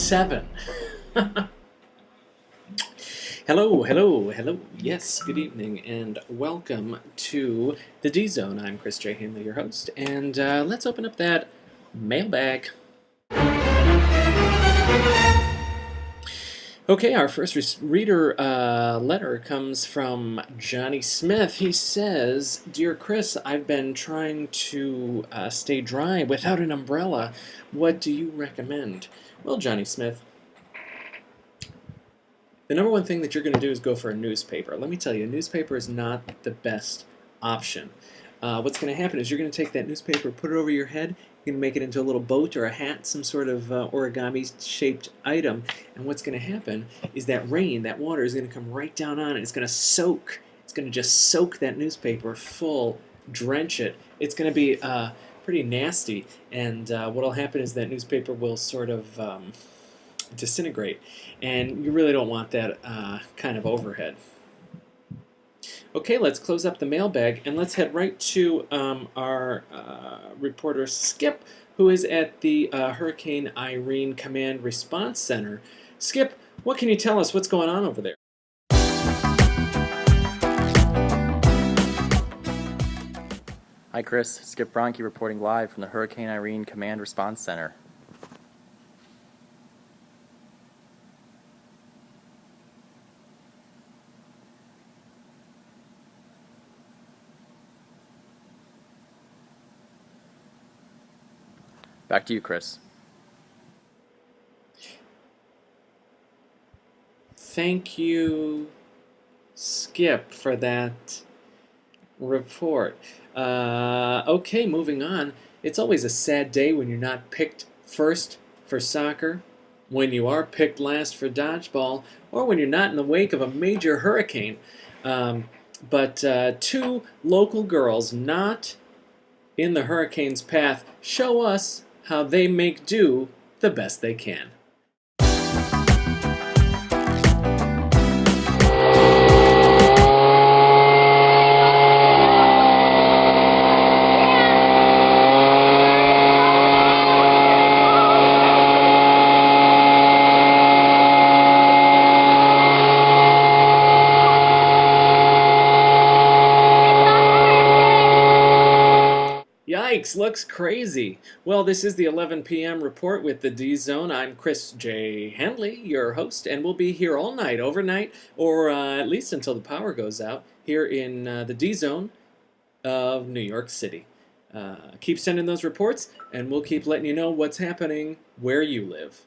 7. Hello, hello, hello. Yes, good evening, and welcome to the D-Zone. I'm Chris J Handley, your host, and let's open up that mailbag. Okay, our first reader letter comes from Johnny Smith. He says, "Dear Chris, I've been trying to stay dry without an umbrella. What do you recommend?" Well, Johnny Smith, the number one thing that you're going to do is go for a newspaper. Let me tell you, a newspaper is not the best option. What's going to happen is you're going to take that newspaper, put it over your head, you're going to make it into a little boat or a hat, some sort of origami-shaped item, and what's going to happen is that rain, that water is going to come right down on it. It's going to soak. It's going to just soak that newspaper full, drench it. It's going to be pretty nasty, and what will happen is that newspaper will sort of disintegrate, and you really don't want that kind of overhead. Okay, let's close up the mailbag, and let's head right to our reporter Skip, who is at the Hurricane Irene Command Response Center. Skip, what can you tell us? What's going on over there? Hi Chris, Skip Bronke reporting live from the Hurricane Irene Command Response Center. Back to you, Chris. Thank you, Skip, for that report. Okay, moving on. It's always a sad day when you're not picked first for soccer, when you are picked last for dodgeball, or when you're not in the wake of a major hurricane. But two local girls not in the hurricane's path show us how they make do the best they can. Yikes, looks crazy. Well, this is the 11 p.m. report with the D-Zone. I'm Chris J Handley, your host, and we'll be here all night, overnight, or at least until the power goes out, here in the D-Zone of New York City. Keep sending those reports, and we'll keep letting you know what's happening where you live.